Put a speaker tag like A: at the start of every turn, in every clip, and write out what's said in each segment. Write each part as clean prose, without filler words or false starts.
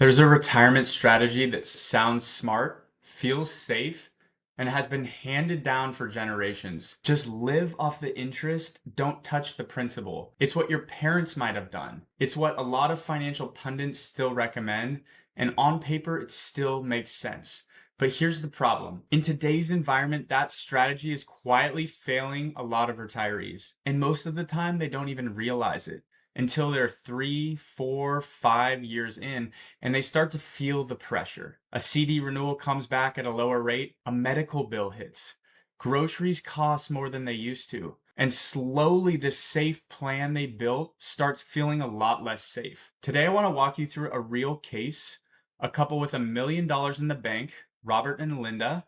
A: There's a retirement strategy that sounds smart, feels safe, and has been handed down for generations. Just live off the interest, don't touch the principal. It's what your parents might have done. It's what a lot of financial pundits still recommend, and on paper, it still makes sense. But here's the problem. In today's environment, that strategy is quietly failing a lot of retirees. And most of the time, they don't even realize it until they're 3, 4, 5 years in and they start to feel the pressure. A CD renewal comes back at a lower rate, a medical bill hits, groceries cost more than they used to, and slowly this safe plan they built starts feeling a lot less safe. Today, I want to walk you through a real case, a couple with $1 million in the bank, Robert and Linda,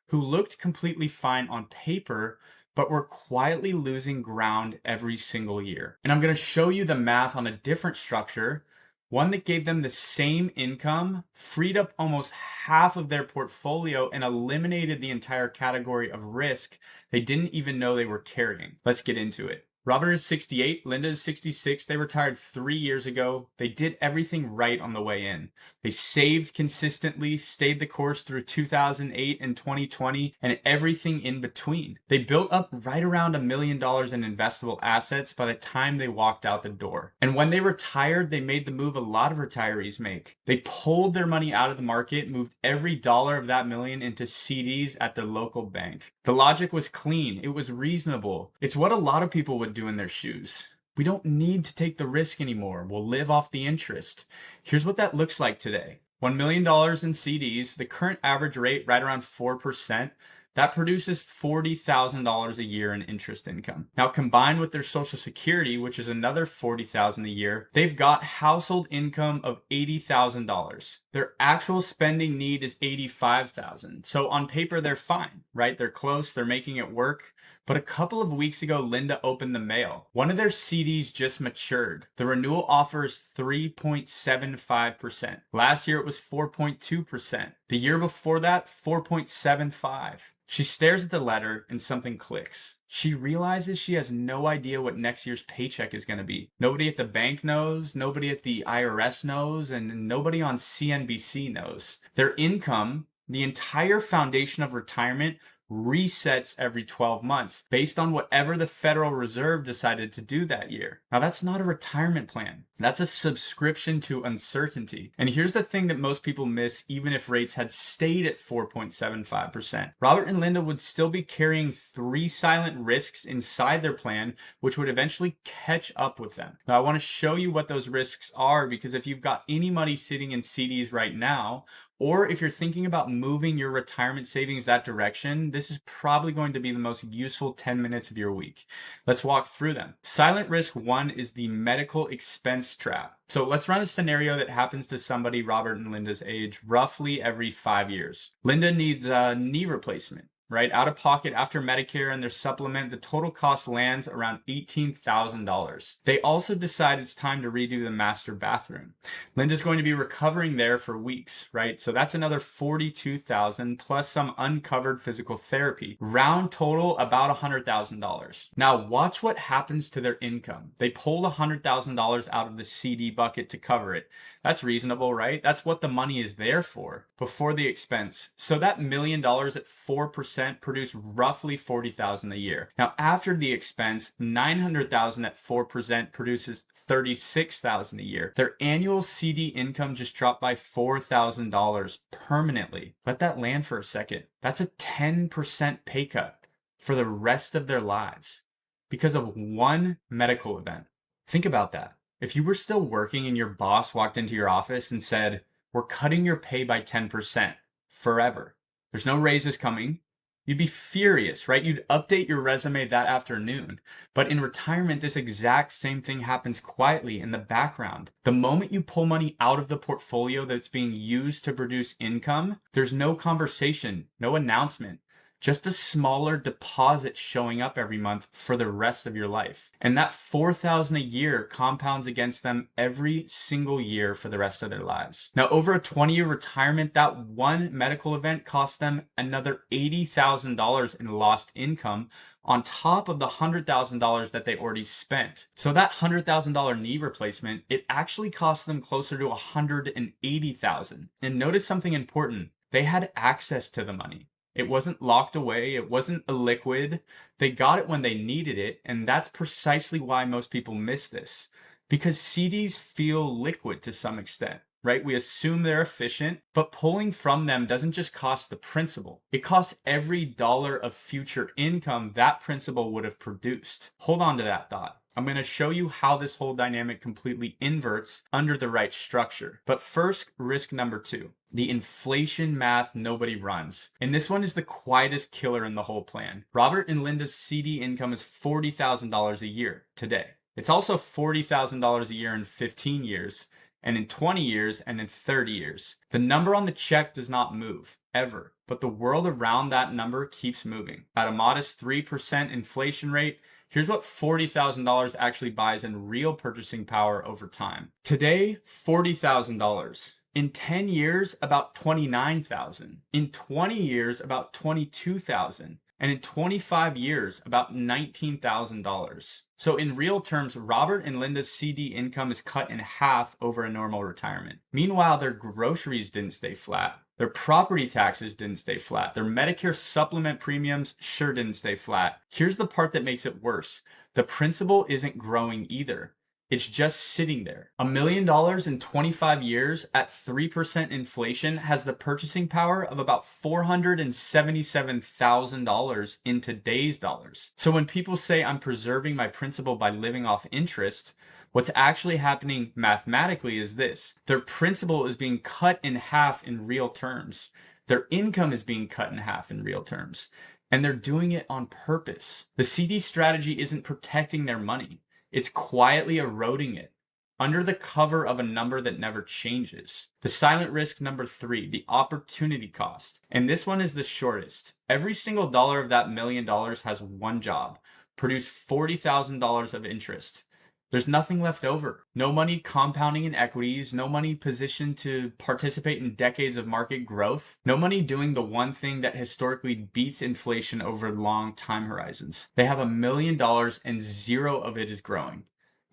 A: who looked completely fine on paper, but we're quietly losing ground every single year. And I'm going to show you the math on a different structure, one that gave them the same income, freed up almost half of their portfolio, and eliminated the entire category of risk they didn't even know they were carrying. Let's get into it. Robert is 68, Linda is 66. They retired 3 years ago. They did everything right on the way in. They saved consistently, stayed the course through 2008 and 2020, and everything in between. They built up right around $1 million in investable assets by the time they walked out the door. And when they retired, they made the move a lot of retirees make. They pulled their money out of the market, moved every dollar of that million into CDs at their local bank. The logic was clean. It was reasonable. It's what a lot of people would do in their shoes. We don't need to take the risk anymore. We'll live off the interest. Here's what that looks like today. $1 million in CDs, the current average rate right around 4%. That produces $40,000 a year in interest income. Now, combined with their Social Security, which is another $40,000 a year, they've got household income of $80,000. Their actual spending need is $85,000. So on paper, they're fine, right? They're close, they're making it work. But a couple of weeks ago, Linda opened the mail. One of their CDs just matured. The renewal offer is 3.75%. Last year, it was 4.2%. The year before that, 4.75%. She stares at the letter and something clicks. She realizes she has no idea what next year's paycheck is going to be. Nobody at the bank knows, nobody at the IRS knows, and nobody on CNBC knows. Their income, the entire foundation of retirement, resets every 12 months based on whatever the Federal Reserve decided to do that year. Now, that's not a retirement plan. That's a subscription to uncertainty. And here's the thing that most people miss, even if rates had stayed at 4.75%. Robert and Linda would still be carrying 3 silent risks inside their plan, which would eventually catch up with them. Now, I want to show you what those risks are, because if you've got any money sitting in CDs right now, or if you're thinking about moving your retirement savings that direction, this is probably going to be the most useful 10 minutes of your week. Let's walk through them. Silent risk 1 is the medical expense trap. So let's run a scenario that happens to somebody Robert and Linda's age roughly every 5 years. Linda needs a knee replacement. Right? Out of pocket after Medicare and their supplement, the total cost lands around $18,000. They also decide it's time to redo the master bathroom. Linda's going to be recovering there for weeks, right? So that's another $42,000 plus some uncovered physical therapy. Round total about $100,000. Now watch what happens to their income. They pulled $100,000 out of the CD bucket to cover it. That's reasonable, right? That's what the money is there for before the expense. So that $1 million at 4% produce roughly $40,000 a year. Now, after the expense, $900,000 at 4% produces $36,000 a year. Their annual CD income just dropped by $4,000 permanently. Let that land for a second. That's a 10% pay cut for the rest of their lives because of one medical event. Think about that. If you were still working and your boss walked into your office and said, "We're cutting your pay by 10% forever. There's no raises coming," you'd be furious, right? You'd update your resume that afternoon. But in retirement, this exact same thing happens quietly in the background. The moment you pull money out of the portfolio that's being used to produce income, there's no conversation, no announcement. just a smaller deposit showing up every month for the rest of your life. And that $4,000 a year compounds against them every single year for the rest of their lives. Now, over a 20-year retirement, that one medical event cost them another $80,000 in lost income on top of the $100,000 that they already spent. So that $100,000 knee replacement, it actually cost them closer to $180,000. And notice something important. They had access to the money. It wasn't locked away. It wasn't illiquid. They got it when they needed it. And that's precisely why most people miss this. Because CDs feel liquid to some extent, right? We assume they're efficient, but pulling from them doesn't just cost the principal. It costs every dollar of future income that principal would have produced. Hold on to that thought. I'm going to show you how this whole dynamic completely inverts under the right structure. But first, risk number 2, the inflation math nobody runs. And this one is the quietest killer in the whole plan. Robert and Linda's CD income is $40,000 a year today. It's also $40,000 a year in 15 years, and in 20 years, and in 30 years. The number on the check does not move, ever. But the world around that number keeps moving. At a modest 3% inflation rate, here's what $40,000 actually buys in real purchasing power over time. Today, $40,000. In 10 years, about $29,000. In 20 years, about $22,000. And in 25 years, about $19,000. So in real terms, Robert and Linda's CD income is cut in half over a normal retirement. Meanwhile, their groceries didn't stay flat. Their property taxes didn't stay flat. Their Medicare supplement premiums sure didn't stay flat. Here's the part that makes it worse. The principal isn't growing either. It's just sitting there. $1 million in 25 years at 3% inflation has the purchasing power of about $477,000 in today's dollars. So when people say I'm preserving my principal by living off interest, what's actually happening mathematically is this. Their principal is being cut in half in real terms. Their income is being cut in half in real terms. And they're doing it on purpose. The CD strategy isn't protecting their money. It's quietly eroding it under the cover of a number that never changes. The silent risk number 3, the opportunity cost. And this one is the shortest. Every single dollar of that $1 million has one job: produce $40,000 of interest. There's nothing left over. No money compounding in equities, no money positioned to participate in decades of market growth, no money doing the one thing that historically beats inflation over long time horizons. They have $1 million and zero of it is growing.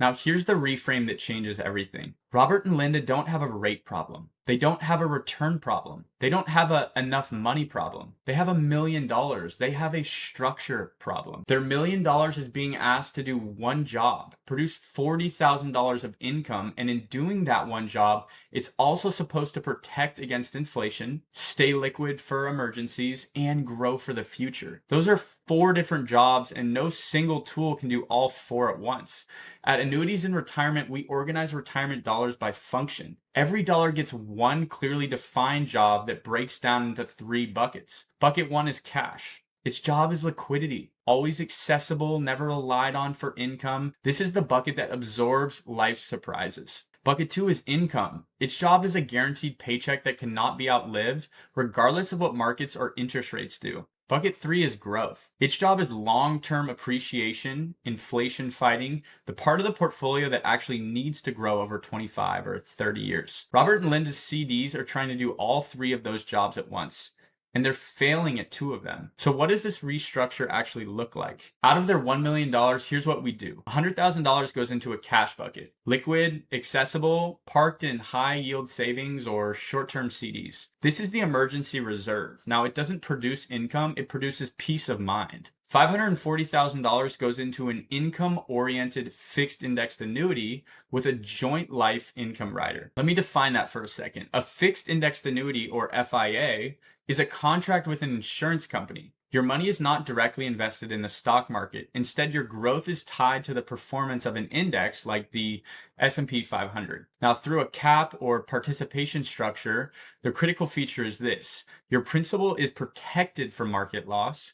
A: Now here's the reframe that changes everything. Robert and Linda don't have a rate problem. They don't have a return problem. They don't have enough money problem. They have $1 million. They have a structure problem. Their $1 million is being asked to do one job, produce $40,000 of income, and in doing that one job, it's also supposed to protect against inflation, stay liquid for emergencies, and grow for the future. Those are 4 different jobs, and no single tool can do all 4 at once. At Annuities in Retirement, we organize retirement dollars by function. Every dollar gets one clearly defined job that breaks down into 3 buckets. Bucket 1 is cash. Its job is liquidity, always accessible, never relied on for income. This is the bucket that absorbs life's surprises. Bucket 2 is income. Its job is a guaranteed paycheck that cannot be outlived, regardless of what markets or interest rates do. Bucket 3 is growth. Its job is long-term appreciation, inflation fighting, the part of the portfolio that actually needs to grow over 25 or 30 years. Robert and Linda's CDs are trying to do all 3 of those jobs at once, and they're failing at 2 of them. So what does this restructure actually look like? Out of their $1 million, here's what we do. $100,000 goes into a cash bucket. Liquid, accessible, parked in high yield savings or short-term CDs. This is the emergency reserve. Now, it doesn't produce income, it produces peace of mind. $540,000 goes into an income-oriented fixed indexed annuity with a joint life income rider. Let me define that for a second. A fixed indexed annuity, or FIA, is a contract with an insurance company. Your money is not directly invested in the stock market. Instead, your growth is tied to the performance of an index like the S&P 500. Now, through a cap or participation structure, the critical feature is this. Your principal is protected from market loss,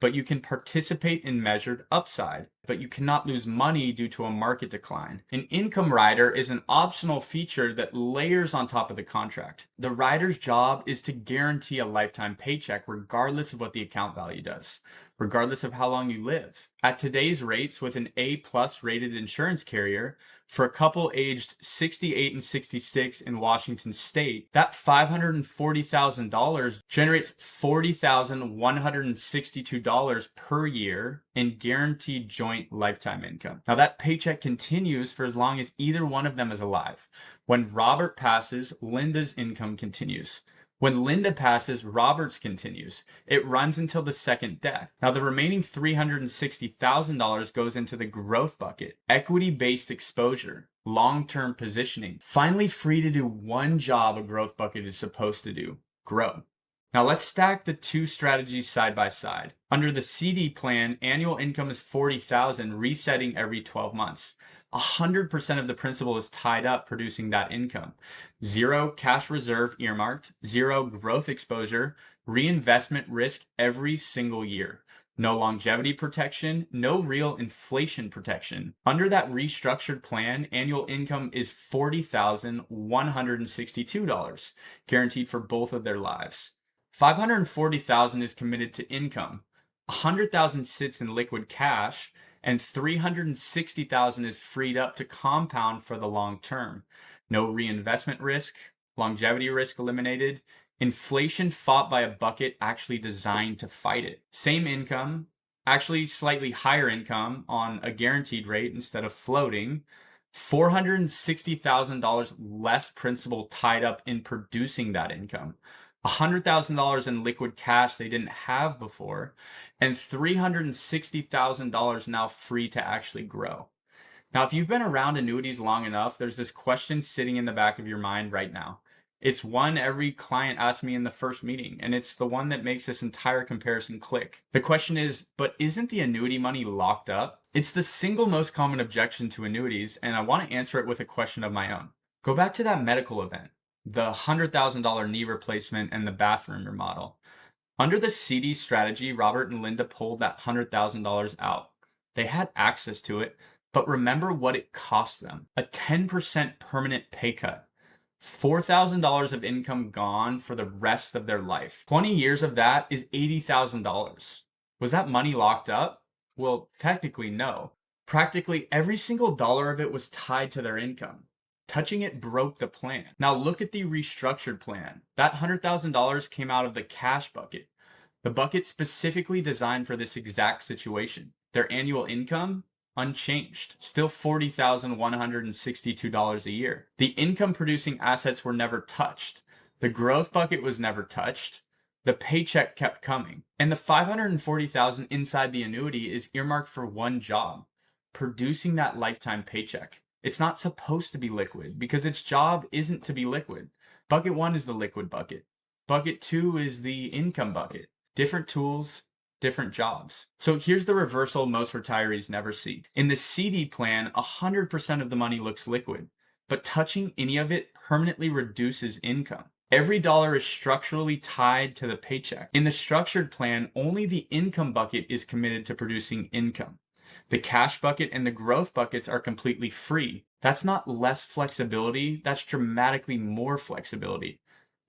A: but you can participate in measured upside. but you cannot lose money due to a market decline. An income rider is an optional feature that layers on top of the contract. The rider's job is to guarantee a lifetime paycheck regardless of what the account value does, regardless of how long you live. At today's rates, with an A+ rated insurance carrier, for a couple aged 68 and 66 in Washington state, that $540,000 generates $40,162 per year in guaranteed joint lifetime income. Now that paycheck continues for as long as either one of them is alive. When Robert passes, Linda's income continues. When Linda passes, Robert's continues. It runs until the second death. Now, the remaining $360,000 goes into the growth bucket, equity-based exposure, long-term positioning. Finally free to do one job a growth bucket is supposed to do: grow. Now let's stack the two strategies side by side. Under the CD plan, annual income is $40,000, resetting every 12 months. 100% of the principal is tied up producing that income. 0 cash reserve earmarked, 0 growth exposure, reinvestment risk every single year. No longevity protection, no real inflation protection. Under that restructured plan, annual income is $40,162, guaranteed for both of their lives. $540,000 is committed to income. $100,000 sits in liquid cash, and $360,000 is freed up to compound for the long term. No reinvestment risk, longevity risk eliminated, inflation fought by a bucket actually designed to fight it. Same income, actually slightly higher income on a guaranteed rate instead of floating. $460,000 less principal tied up in producing that income. $100,000 in liquid cash they didn't have before, and $360,000 now free to actually grow. Now, if you've been around annuities long enough, there's this question sitting in the back of your mind right now. It's one every client asked me in the first meeting, and it's the one that makes this entire comparison click. The question is, but isn't the annuity money locked up? It's the single most common objection to annuities, and I want to answer it with a question of my own. Go back to that medical event, the $100,000 knee replacement and the bathroom remodel. Under the CD strategy, Robert and Linda pulled that $100,000 out. They had access to it, but remember what it cost them: a 10% permanent pay cut. $4,000 of income gone for the rest of their life. 20 years of that is $80,000. Was that money locked up? Well, technically no. Practically every single dollar of it was tied to their income. Touching it broke the plan. Now look at the restructured plan. That $100,000 came out of the cash bucket, the bucket specifically designed for this exact situation. Their annual income, unchanged, still $40,162 a year. The income producing assets were never touched. The growth bucket was never touched. The paycheck kept coming. And the $540,000 inside the annuity is earmarked for one job: producing that lifetime paycheck. It's not supposed to be liquid because its job isn't to be liquid. Bucket 1 is the liquid bucket. Bucket 2 is the income bucket. Different tools, different jobs. So here's the reversal most retirees never see. In the CD plan, 100% of the money looks liquid, but touching any of it permanently reduces income. Every dollar is structurally tied to the paycheck. In the structured plan, only the income bucket is committed to producing income. The cash bucket and the growth buckets are completely free. That's not less flexibility, that's dramatically more flexibility.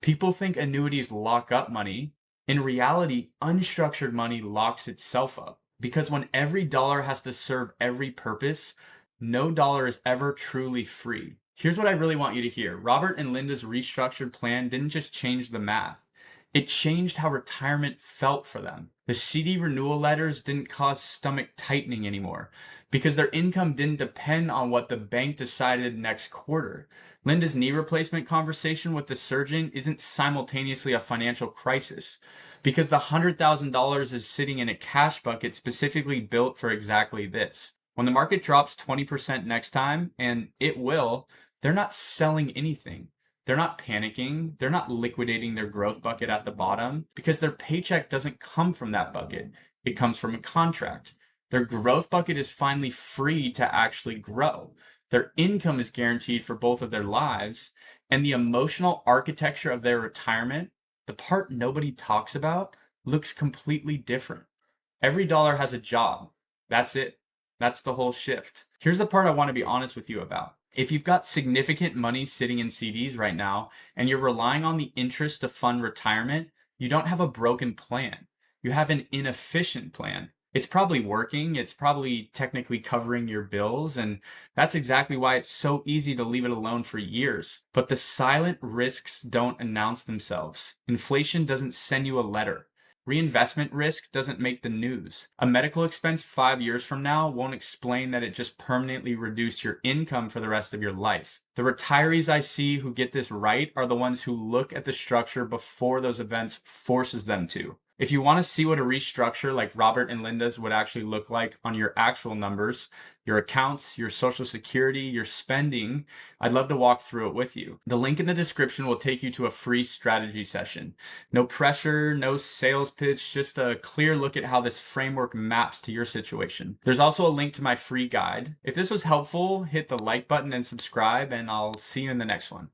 A: People think annuities lock up money. In reality, unstructured money locks itself up, because when every dollar has to serve every purpose, no dollar is ever truly free. Here's what I really want you to hear. Robert and Linda's restructured plan didn't just change the math. It changed how retirement felt for them. The CD renewal letters didn't cause stomach tightening anymore because their income didn't depend on what the bank decided next quarter. Linda's knee replacement conversation with the surgeon isn't simultaneously a financial crisis because the $100,000 is sitting in a cash bucket specifically built for exactly this. When the market drops 20% next time, and it will, they're not selling anything. They're not panicking. They're not liquidating their growth bucket at the bottom because their paycheck doesn't come from that bucket. It comes from a contract. Their growth bucket is finally free to actually grow. Their income is guaranteed for both of their lives, and the emotional architecture of their retirement, the part nobody talks about, looks completely different. Every dollar has a job. That's it. That's the whole shift. Here's the part I want to be honest with you about. If you've got significant money sitting in CDs right now and you're relying on the interest to fund retirement, you don't have a broken plan. You have an inefficient plan. It's probably working, it's probably technically covering your bills, and that's exactly why it's so easy to leave it alone for years. But the silent risks don't announce themselves. Inflation doesn't send you a letter. Reinvestment risk doesn't make the news. A medical expense 5 years from now won't explain that it just permanently reduced your income for the rest of your life. The retirees I see who get this right are the ones who look at the structure before those events forces them to. If you want to see what a restructure like Robert and Linda's would actually look like on your actual numbers, your accounts, your social security, your spending, I'd love to walk through it with you. The link in the description will take you to a free strategy session. No pressure, no sales pitch, just a clear look at how this framework maps to your situation. There's also a link to my free guide. If this was helpful, hit the like button and subscribe, and I'll see you in the next one.